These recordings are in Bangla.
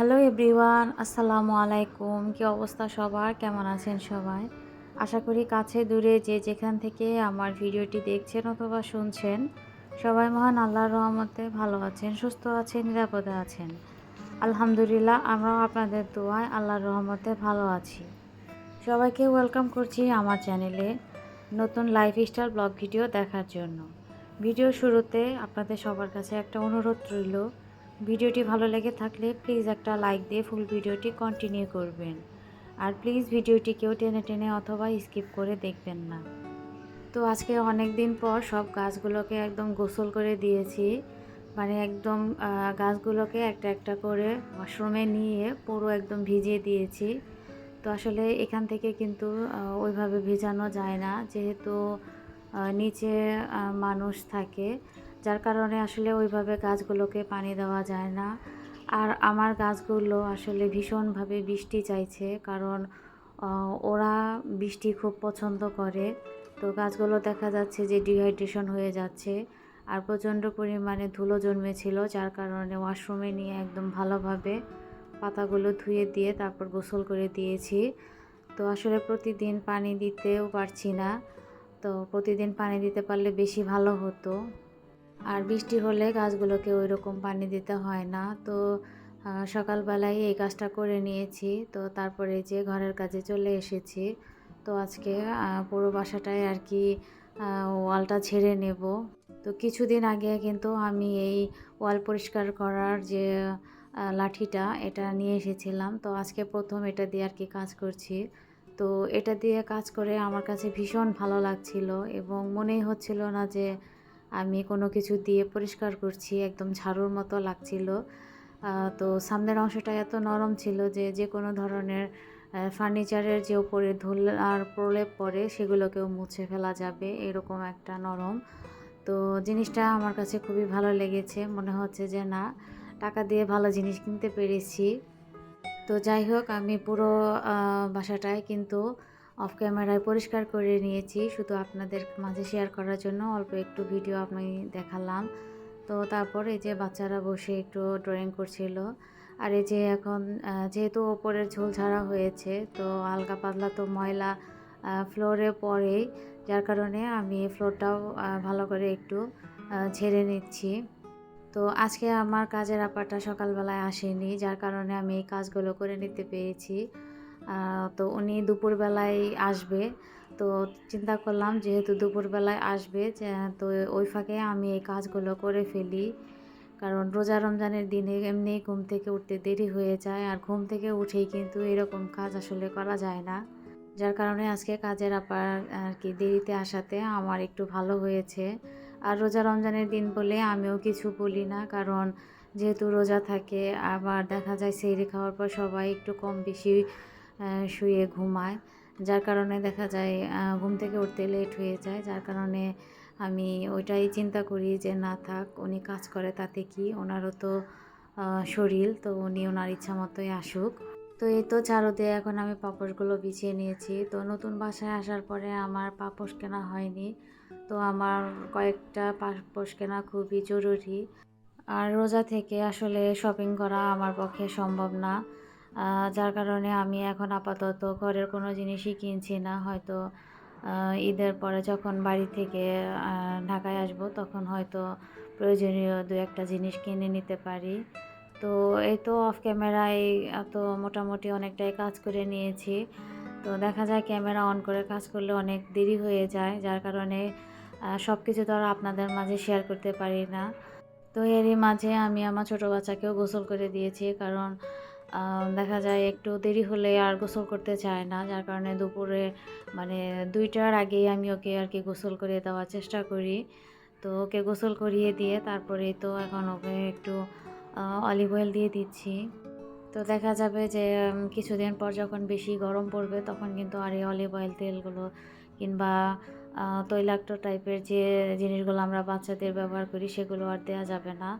হ্যালো এভরিওয়ান, আসসালামু আলাইকুম। কি অবস্থা সবার? কেমন আছেন সবাই? আশা করি কাছে দূরে যে যেখান থেকে আমার ভিডিওটি দেখছেন অথবা শুনছেন, সবাই মহান আল্লাহর রহমতে ভালো আছেন, সুস্থ আছেন, নিরাপদে আছেন। আলহামদুলিল্লাহ, আমরাও আপনাদের দোয়ায় আল্লাহর রহমতে ভালো আছি। সবাইকে ওয়েলকাম করছি আমার চ্যানেলে নতুন লাইফস্টাইল ব্লগ ভিডিও দেখার জন্য। ভিডিও শুরুতে আপনাদের সবার কাছে একটা অনুরোধ রইল, ভিডিওটি ভালো লেগে থাকলে প্লিজ একটা লাইক দিয়ে ফুল ভিডিওটি কন্টিনিউ করবেন। আর প্লিজ ভিডিওটি কেউ টেনে টেনে অথবা স্কিপ করে দেখবেন না। তো আজকে অনেক দিন পর সব গাছগুলোকে একদম গোসল করে দিয়েছি, মানে একদম গাছগুলোকে একটা একটা করে ওয়াশরুমে নিয়ে পুরো একদম ভিজিয়ে দিয়েছি। তো আসলে এখান থেকে কিন্তু ওইভাবে ভেজানো যায় না, যেহেতু নিচে মানুষ থাকে, যার কারণে আসলে ওইভাবে গাছগুলোকে পানি দেওয়া যায় না। আর আমার গাছগুলো আসলে ভীষণভাবে বৃষ্টি চাইছে, কারণ ওরা বৃষ্টি খুব পছন্দ করে। তো গাছগুলো দেখা যাচ্ছে যে ডিহাইড্রেশন হয়ে যাচ্ছে, আর প্রচণ্ড পরিমাণে ধুলো জন্মেছিল, যার কারণে ওয়াশরুমে নিয়ে একদম ভালোভাবে পাতাগুলো ধুয়ে দিয়ে তারপর গোসল করে দিয়েছি। তো আসলে প্রতিদিন পানি দিতেও পারছি না, তো প্রতিদিন পানি দিতে পারলে বেশি ভালো হতো। আর বৃষ্টি হলে গাছগুলোকে ওই রকম পানি দিতে হয় না। তো সকালবেলায় এই কাজটা করে নিয়েছি, তো তারপরে যে ঘরের কাজে চলে এসেছি। তো আজকে পুরো বাসাটায় আর কি ওয়ালটা ঝেড়ে নেব। তো কিছুদিন আগে কিন্তু আমি এই ওয়াল পরিষ্কার করার যে লাঠিটা এটা নিয়ে এসেছিলাম, তো আজকে প্রথম এটা দিয়ে আর কি কাজ করছি। তো এটা দিয়ে কাজ করে আমার কাছে ভীষণ ভালো লাগছিল, এবং মনেই হচ্ছিল না যে আমি কোনো কিছু দিয়ে পরিষ্কার করছি, একদম ঝাড়ুর মতো লাগছিল। তো সামনের অংশটা এত নরম ছিল যে যে কোনো ধরনের ফার্নিচারের যে উপরে ধুল আর প্রলেপ পড়ে সেগুলোকেও মুছে ফেলা যাবে, এরকম একটা নরম। তো জিনিসটা আমার কাছে খুবই ভালো লেগেছে, মনে হচ্ছে যে না, টাকা দিয়ে ভালো জিনিস কিনতে পেরেছি। তো যাই হোক, আমি পুরো বাসাটায় কিন্তু অফ ক্যামেরায় পরিষ্কার করে নিয়েছি, শুধু আপনাদের মাঝে শেয়ার করার জন্য অল্প একটু ভিডিও আমি দেখালাম। তো তারপর এই যে বাচ্চারা বসে একটু ড্রয়িং করছিল। আর এই যে এখন যেহেতু ওপরের ঝোল ঝাড়া হয়েছে, তো হালকা পাতলা তো ময়লা ফ্লোরে পড়েই, যার কারণে আমি ফ্লোরটাও ভালো করে একটু ঝেড়ে নিচ্ছি। তো আজকে আমার কাজের আপাটা সকালবেলায় আসেনি, যার কারণে আমি এই কাজগুলো করে নিতে পেরেছি। তো উনি দুপুরবেলায় আসবে। তো চিন্তা করলাম যেহেতু দুপুরবেলায় আসবে, তো ওই ফাঁকে আমি এই কাজগুলো করে ফেলি। কারণ রোজা রমজানের দিনে এমনি ঘুম থেকে উঠতে দেরি হয়ে যায়, আর ঘুম থেকে উঠেই কিন্তু এরকম কাজ আসলে করা যায় না। যার কারণে আজকে কাজের আপার আর কি দেরিতে আসাতে আমার একটু ভালো হয়েছে। আর রোজা রমজানের দিন বলে আমিও কিছু বলি না, কারণ যেহেতু রোজা থাকে, আবার দেখা যায় সেহরি খাওয়ার পর সবাই একটু কম বেশি শুয়ে ঘুমায়, যার কারণে দেখা যায় ঘুম থেকে উঠতে লেট হয়ে যায়। যার কারণে আমি ওইটাই চিন্তা করি যে না থাক, উনি কাজ করে তাতে কি, ওনারও তো শরীর, তো উনি ওনার ইচ্ছা মতোই আসুক। তো এই তো ঝাড়ু দিয়ে এখন আমি পাপোশগুলো বিছিয়ে নিয়েছি। তো নতুন বাসায় আসার পরে আমার পাপোশ কেনা হয়নি, তো আমার কয়েকটা পাপোশ কেনা খুবই জরুরি। আর রোজা থেকে আসলে শপিং করা আমার পক্ষে সম্ভব না, যার কারণে আমি এখন আপাতত ঘরের কোনো জিনিসই কিনছি না। হয়তো ঈদের পরে যখন বাড়ি থেকে ঢাকায় আসব, তখন হয়তো প্রয়োজনীয় দু একটা জিনিস কিনে নিতে পারি। তো এই তো অফ ক্যামেরায় তো মোটামুটি অনেকটাই কাজ করে নিয়েছি। তো দেখা যায় ক্যামেরা অন করে কাজ করলে অনেক দেরি হয়ে যায়, যার কারণে সব কিছু তো আর আপনাদের মাঝে শেয়ার করতে পারি না। তো এরই মাঝে আমি আমার ছোটো বাচ্চাকেও গোসল করে দিয়েছি, কারণ দেখা যায় একটু দেরি হলে আর গোসল করতে চায় না, যার কারণে দুপুরে মানে 2টার আগেই আমি ওকে আর কি গোসল করে দেওয়ার চেষ্টা করি। তো ওকে গোসল করিয়ে দিয়ে তারপরে তো এখন ওকে একটু অলিভ অয়েল দিয়ে দিচ্ছি। তো দেখা যাবে যে কিছুদিন পর যখন বেশি গরম পড়বে, তখন কিন্তু আর এই অলিভ অয়েল তেলগুলো কিংবা তৈলাক্ত টাইপের যে জিনিসগুলো আমরা বাচ্চাদের ব্যবহার করি সেগুলো আর দেওয়া যাবে না।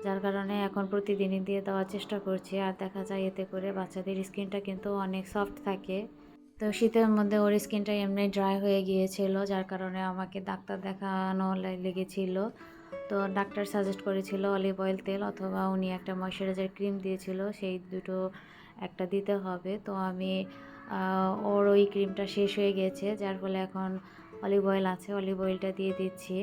যার কারণে এখন প্রতিদিনই দিয়ে দেওয়ার চেষ্টা করছি, আর দেখা যায় এতে করে বাচ্চাদের স্কিনটা কিন্তু অনেক সফট থাকে। তো শীতের মধ্যে ওর স্কিনটা এমনি ড্রাই হয়ে গিয়েছিল, যার কারণে আমাকে ডাক্তার দেখানো লেগেছিল। তো ডাক্তার সাজেস্ট করেছিল অলিভ অয়েল তেল অথবা উনি একটা ময়শ্চারাইজার ক্রিম দিয়েছিল, সেই দুটো একটা দিতে হবে। তো আমি ওর ওই ক্রিমটা শেষ হয়ে গেছে, যার ফলে এখন অলিভ অয়েল আছে, অলিভ অয়েলটা দিয়ে দিচ্ছি।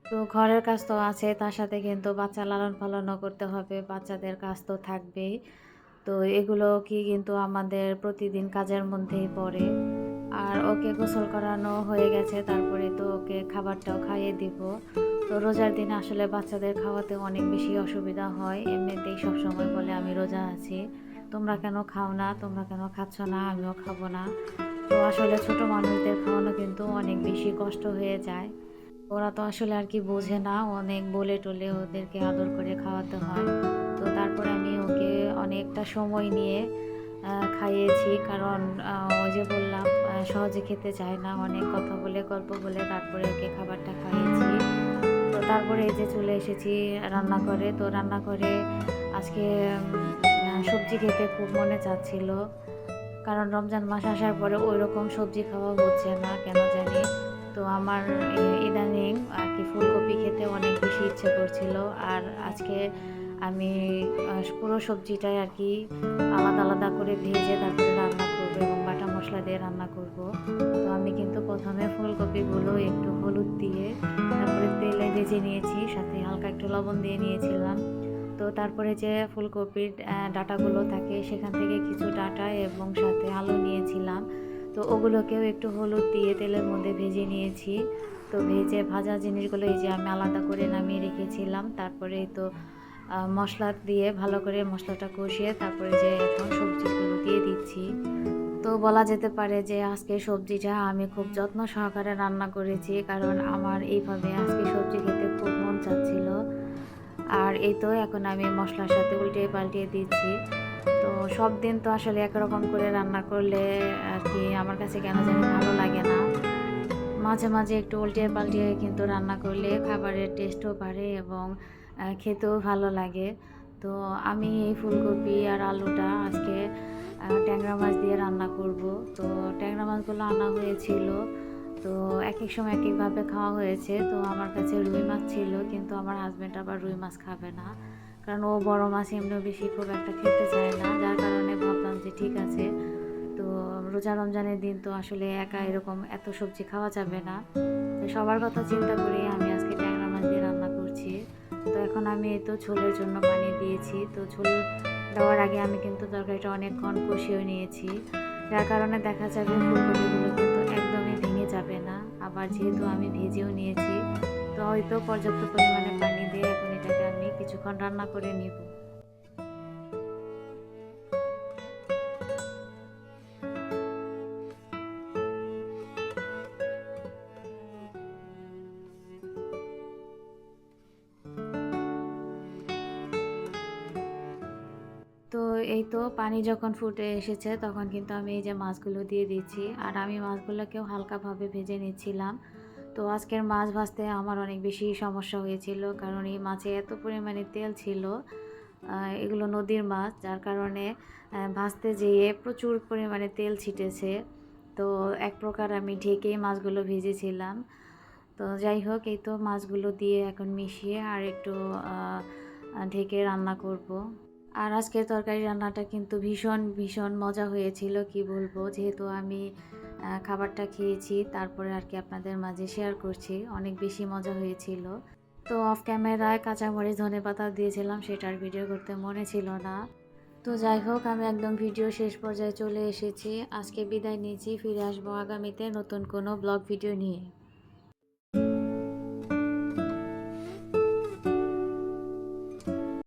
তো ঘরের কাজ তো আছে, তার সাথে কিন্তু বাচ্চা লালন পালনও করতে হবে, বাচ্চাদের কাজ তো থাকবেই। তো এগুলো কি কিন্তু আমাদের প্রতিদিন কাজের মধ্যেই পড়ে। আর ওকে গোসল করানো হয়ে গেছে, তারপরে তো ওকে খাবারটাও খাইয়ে দিব। তো রোজার দিনে আসলে বাচ্চাদের খাওয়াতে অনেক বেশি অসুবিধা হয়, এমনিতেই সবসময় বলে আমি রোজা আছি, তোমরা কেন খাও না, তোমরা কেন খাচ্ছ না, আমিও খাবো না। তো আসলে ছোট মানুষদের খাওয়ানো কিন্তু অনেক বেশি কষ্ট হয়ে যায়। ওরা তো আসলে আর কি বোঝে না, অনেক বলে টলে ওদেরকে আদর করে খাওয়াতে হয়। তো তারপরে আমি ওকে অনেকটা সময় নিয়ে খাইয়েছি, কারণ ওই যে বললাম সহজে খেতে চায় না, অনেক কথা বলে গল্প বলে তারপরে ওকে খাবারটা খাইয়েছি। তো তারপরে এই যে চলে এসেছি রান্নাঘরে। তো রান্নাঘরে আজকে সবজি খেতে খুব মনে চাচ্ছিল, কারণ রমজান মাস আসার পরে ওই রকম সবজি খাওয়া হচ্ছে না কেন জানি। তো আমার ইদানিং আর কি ফুলকপি খেতে অনেক বেশি ইচ্ছে করছিল। আর আজকে আমি পুরো সবজিটাই আর কি আলাদা আলাদা করে ভেজে তারপরে রান্না করবো এবং বাটা মশলা দিয়ে রান্না করব। তো আমি কিন্তু প্রথমে ফুলকপিগুলো একটু হলুদ দিয়ে তারপরে তেলে ভেজে নিয়েছি, সাথে হালকা একটু লবণ দিয়ে নিয়েছিলাম। তো তারপরে যে ফুলকপির ডাঁটাগুলো থাকে সেখান থেকে কিছু ডাঁটা এবং সাথে আলু নিয়েছিলাম। তো ওগুলোকেও একটু হলুদ দিয়ে তেলের মধ্যে ভেজে নিয়েছি। তো ভেজে ভাজা জিনিসগুলো এই যে আমি আলাদা করে নামিয়ে রেখেছিলাম। তারপরে তো মশলা দিয়ে ভালো করে মশলাটা কষিয়ে তারপরে যে এখন সবজিগুলো দিয়ে দিচ্ছি। তো বলা যেতে পারে যে আজকে সবজিটা আমি খুব যত্ন সহকারে রান্না করেছি, কারণ আমার এইভাবে আজকে সবজি খেতে খুব মন চাচ্ছিল। আর এই তো এখন আমি মশলার সাথে উল্টিয়ে পাল্টিয়ে দিচ্ছি। তো সব দিন তো আসলে একরকম করে রান্না করলে আর কি আমার কাছে কেন জানি ভালো লাগে না। মাঝে মাঝে একটু উল্টিয়ে পাল্টিয়ে কিন্তু রান্না করলে খাবারের টেস্টও বাড়ে এবং খেতেও ভালো লাগে। তো আমি এই ফুলকপি আর আলুটা আজকে ট্যাংরা মাছ দিয়ে রান্না করব। তো ট্যাংরা মাছগুলো আনা হয়েছিল, তো এক এক সময় এক একভাবে খাওয়া হয়েছে। তো আমার কাছে রুই মাছ ছিল, কিন্তু আমার হাজব্যান্ড আবার রুই মাছ খাবে না, কারণ ও বড় মাছ এমনিও বেশি খুব একটা খেতে চায় না, যার কারণে ভাবলাম যে ঠিক আছে। তো রোজা রমজানের দিন তো আসলে একা এরকম এত সবজি খাওয়া যাবে না, তো সবার কথা চিন্তা করে আমি আজকে ট্যাংরা মাছ দিয়ে রান্না করছি। তো এখন আমি এই তো ঝোলের জন্য পানি দিয়েছি। তো ঝোল দেওয়ার আগে আমি কিন্তু তরকারিটা অনেকক্ষণ কষিয়ে নিয়েছি, যার কারণে দেখা যাবে ফুলকপিগুলো কিন্তু একদমই ভেঙে যাবে না। আবার যেহেতু আমি ভেজেও নিয়েছি, তো হয়তো পর্যাপ্ত পরিমাণে পানি দিয়ে এখন এটাকে আমি কিছুক্ষণ রান্না করে নিব। তো এই তো পানি যখন ফুটে এসেছে তখন কিন্তু আমি এই যে মাছগুলো দিয়ে দিচ্ছি, আর আমি মাছগুলোকেও হালকাভাবে ভেজে নিচ্ছিলাম। তো আজকের মাছ ভাজতে আমার অনেক বেশি সমস্যা হয়েছিল, কারণ এই মাছে এত পরিমাণে তেল ছিল। এগুলো নদীর মাছ, যার কারণে ভাজতে যেয়ে প্রচুর পরিমাণে তেল ছিটেছে। তো এক প্রকার আমি ঢেকেই মাছগুলো ভেজেছিলাম। তো যাই হোক, এই তো মাছগুলো দিয়ে এখন মিশিয়ে আর একটু ঢেকে রান্না করব। আর আজকের তরকারি রান্নাটা কিন্তু ভীষণ ভীষণ মজা হয়েছিল, কি বলবো, যেহেতু আমি খাবারটা খেয়েছি তারপরে আর কি আপনাদের মাঝে শেয়ার করছি, অনেক বেশি মজা হয়েছিল। তো অফ ক্যামেরায় কাঁচামরিচ ধনেপাতা দিয়েছিলাম, সেটার ভিডিও করতে মনে ছিল না। তো যাই হোক, আমি একদম ভিডিও শেষ পর্যায়ে চলে এসেছি। আজকে বিদায় নিয়েছি, ফিরে আসবো আগামীতে নতুন কোনো ব্লগ ভিডিও নিয়ে।